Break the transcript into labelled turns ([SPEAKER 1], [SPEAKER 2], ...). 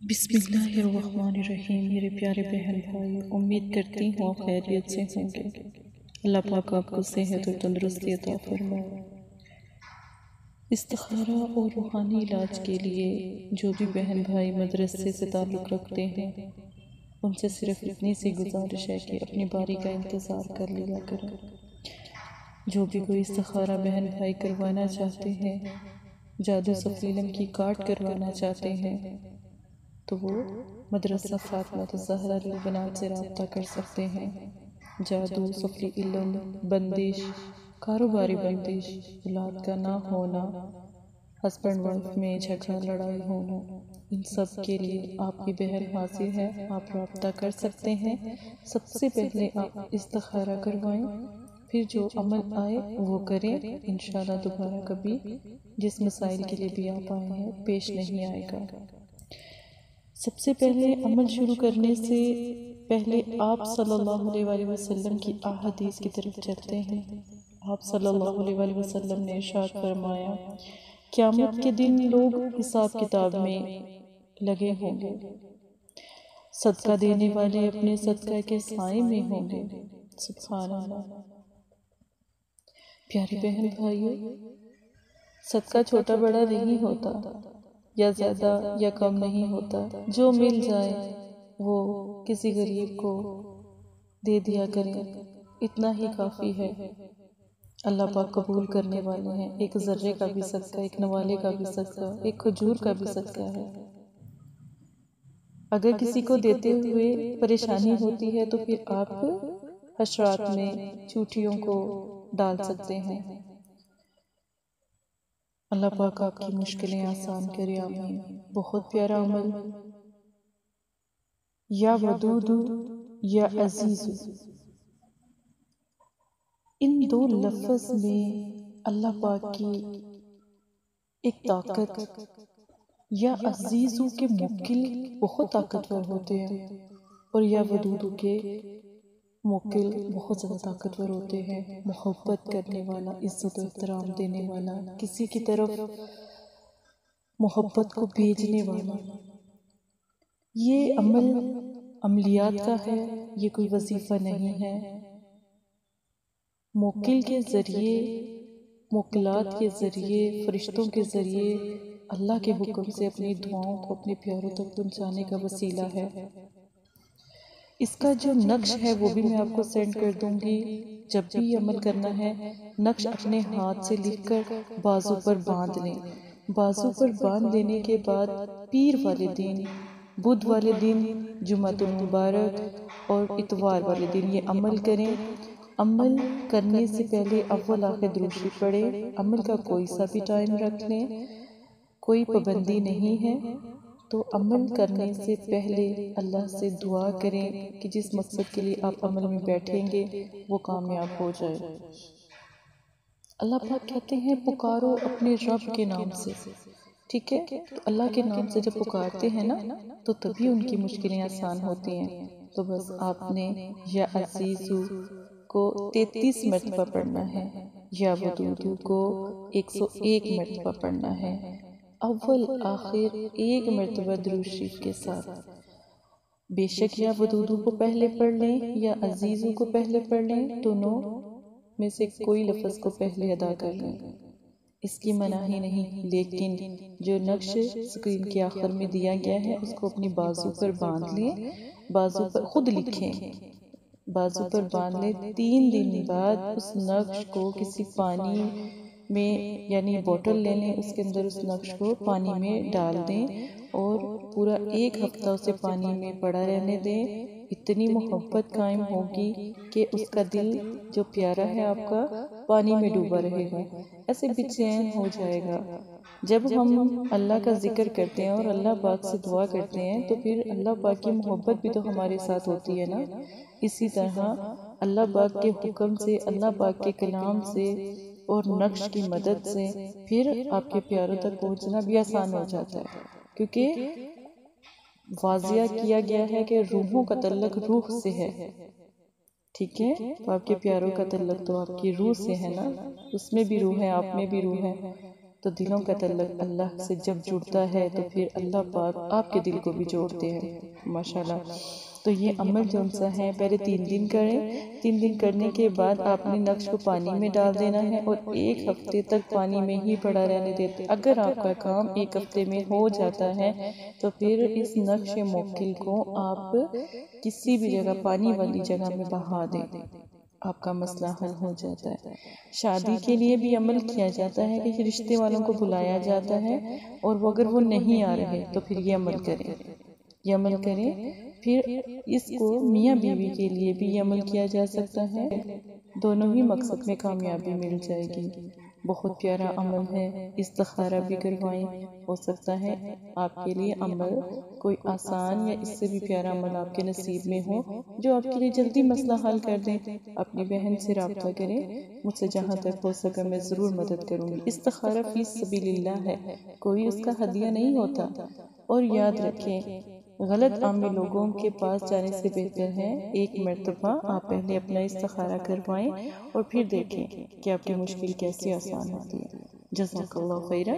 [SPEAKER 1] بسم اللہ الرحمن الرحیم۔ میرے پیارے بہن بھائی، امید کرتی ہوں آپ خیریت سے ہوں گے۔ اللہ پاک آپ کو صحت اور تندرستی عطا فرمائے۔ استخارہ اور روحانی علاج کے لیے جو بھی بہن بھائی مدرسے سے تعلق رکھتے ہیں، ان سے صرف اتنی سی گزارش ہے کہ اپنی باری کا انتظار کر لیا کریں۔ جو بھی کوئی استخارہ بہن بھائی کروانا چاہتے ہیں، جادو سفلیلم کی کارڈ کروانا چاہتے ہیں، تو وہ مدرسہ فاطمہ الزہرا للبنات سے رابطہ کر سکتے ہیں۔ جادو، سفلی علم، بندش، کاروباری بندش، اولاد کا نہ ہونا، ہسبینڈ وائف میں جھگڑا لڑائی ہونا، ان سب کے لیے آپ کی بہن حاضر ہے، آپ رابطہ کر سکتے ہیں۔ سب سے پہلے آپ استخارہ کروائیں، پھر جو عمل آئے وہ کریں، انشاءاللہ دوبارہ کبھی جس مسائل کے لیے بھی آپ آئے ہیں پیش نہیں آئے گا۔ سب سے پہلے عمل شروع کرنے سے پہلے آپ صلی اللہ علیہ وآلہ وسلم کی احادیث کی طرف چلتے ہیں۔ آپ صلی اللہ علیہ وآلہ وسلم نے ارشاد فرمایا، قیامت کے دن لوگ حساب کتاب میں لگے ہوں گے، صدقہ دینے والے اپنے صدقہ کے سائے میں ہوں گے۔ سبحان اللہ۔ پیاری بہن بھائیو، صدقہ چھوٹا بڑا نہیں ہوتا، یا زیادہ یا کم نہیں ہوتا، جو مل جائے وہ کسی غریب کو دے دیا کریں، اتنا ہی کافی ہے۔ اللہ پاک قبول کرنے والے ہیں۔ ایک ذرے کا بھی صدقہ، ایک نوالے کا بھی صدقہ، ایک کھجور کا بھی صدقہ ہے۔ اگر کسی کو دیتے ہوئے پریشانی ہوتی ہے تو پھر آپ حشرات میں چوٹیوں کو ڈال سکتے ہیں۔ اللہ پاک آپ کی مشکلیں آسان کرے، آمین۔ بہت پیارا عمل، یا ودود یا عزیز، ان دو لفظ میں اللہ پاک کی ایک طاقت، یا عزیزو کے موکل بہت طاقتور ہوتے ہیں، اور یا ودودو کے موکل بہت زیادہ طاقتور ہوتے ہیں۔ محبت کرنے والا، عزت و احترام دینے والا، کسی کی طرف محبت کو بھیجنے والا۔ یہ عمل عملیات کا ہے، یہ کوئی وظیفہ نہیں ہے۔ موکل کے ذریعے، موکلات کے ذریعے، فرشتوں کے ذریعے اللہ کے حکم سے اپنی دعاؤں کو اپنے پیاروں تک پہنچانے کا وسیلہ ہے۔ اس کا جو نقش ہے وہ بھی میں آپ کو سینڈ کر دوں گی۔ جب بھی یہ عمل کرنا ہے، نقش اپنے ہاتھ سے لکھ کر بازو پر باندھ لیں۔ بازو پر باندھ لینے کے بعد پیر والے دن، بدھ والے دن، جمعۃ المبارک اور اتوار والے دن یہ عمل کریں۔ عمل کرنے سے پہلے اول آخر درود شریف پڑھیں۔ عمل کا کوئی سا بھی ٹائم رکھ لیں، کوئی پابندی نہیں ہے۔ تو عمل کرنے سے پہلے اللہ سے دعا کریں کہ جس مقصد کے لیے آپ عمل میں بیٹھیں گے وہ کامیاب ہو جائے۔ اللہ پاک کہتے ہیں پکارو اپنے رب کے نام سے، ٹھیک ہے؟ تو اللہ کے نام سے جب پکارتے ہیں نا تو تبھی ان کی مشکلیں آسان ہوتی ہیں۔ تو بس آپ نے یا عزیزو کو 33 مرتبہ پڑھنا ہے، یا ودودو کو 101 مرتبہ پڑھنا ہے، اول آخر ایک مرتبہ درود شریف کے ساتھ۔ بے شک یا ودودو کو پہلے پڑھ لیں یا عزیزو کو پہلے پڑھ لیں، دونوں میں سے کوئی لفظ کو پہلے ادا کر لیں، اس کی مناہی نہیں۔ لیکن جو نقش سکرین کے آخر میں دیا گیا ہے اس کو اپنی بازو پر باندھ لیں، بازو پر خود لکھیں، بازو پر باندھ لیں۔ 3 دن بعد اس نقش کو کسی پانی میں، یعنی بوٹل لے لیں، اس کے اندر اس نقش کو پانی میں ڈال دیں اور پورا 1 ہفتہ اسے پانی میں پڑا رہنے دیں۔ اتنی محبت قائم ہوگی کہ اس کا دل جو پیارا ہے آپ کا پانی میں ڈوبا رہے گا، ایسے بے چین ہو جائے گا۔ جب ہم اللہ کا ذکر کرتے ہیں اور اللہ پاک سے دعا کرتے ہیں تو پھر اللہ پاک کی محبت بھی تو ہمارے ساتھ ہوتی ہے نا۔ اسی طرح اللہ پاک کے حکم سے، اللہ پاک کے کلام سے اور نقش کی مدد سے پھر آپ کے پیاروں تک پہنچنا بھی آسان ہو جاتا ہے، کیونکہ واضح کیا گیا ہے کہ روحوں کا تعلق روح سے ہے، ٹھیک ہے؟ تو آپ کے پیاروں کا تعلق تو آپ کی روح سے ہے نا، اس میں بھی روح ہے، آپ میں بھی روح ہے۔ تو دلوں کا تعلق اللہ سے جب جڑتا ہے تو پھر اللہ پاک آپ کے دل کو بھی جوڑتے ہیں ماشاءاللہ۔ تو یہ عمل جو سا ہے پہلے 3 دن کریں، 3 دن کرنے کے بعد آپ نے نقش کو پانی میں ڈال دینا ہے اور 1 ہفتے تک پانی میں ہی پڑا رہنے دیتے۔ اگر آپ کا کام 1 ہفتے میں ہو جاتا ہے تو پھر اس نقش موکل کو آپ کسی بھی جگہ پانی والی جگہ میں بہا دیں، آپ کا مسئلہ حل ہو جاتا ہے۔ شادی کے لیے بھی عمل کیا جاتا ہے کہ رشتے والوں کو بلایا جاتا ہے اور اگر وہ نہیں آ رہے تو پھر یہ عمل کریں، یہ عمل کریں۔ پھر اس کو میاں بیوی کے لیے بھی یہ عمل کیا جا سکتا ہے، دونوں ہی مقصد میں کامیابی مل جائے گی۔ بہت پیارا عمل ہے، استخارہ بھی کروائیں، ہو سکتا ہے آپ کے لیے عمل کوئی آسان یا اس سے بھی پیارا عمل آپ کے نصیب میں ہو جو آپ کے لیے جلدی مسئلہ حل کر دیں۔ اپنی بہن سے رابطہ کریں، مجھ سے جہاں تک ہو سکا میں ضرور مدد کروں گی۔ استخارہ فی سبیل اللہ ہے، کوئی اس کا ہدیہ نہیں ہوتا۔ اور یاد رکھیں، غلط عامی لوگوں کے پاس جانے سے بہتر ہے 1 مرتبہ آپ پہلے اپنا استخارہ کروائیں اور پھر دیکھیں کہ آپ کی مشکل کیسے آسان ہوتی ہے۔ جزاک اللہ خیرہ۔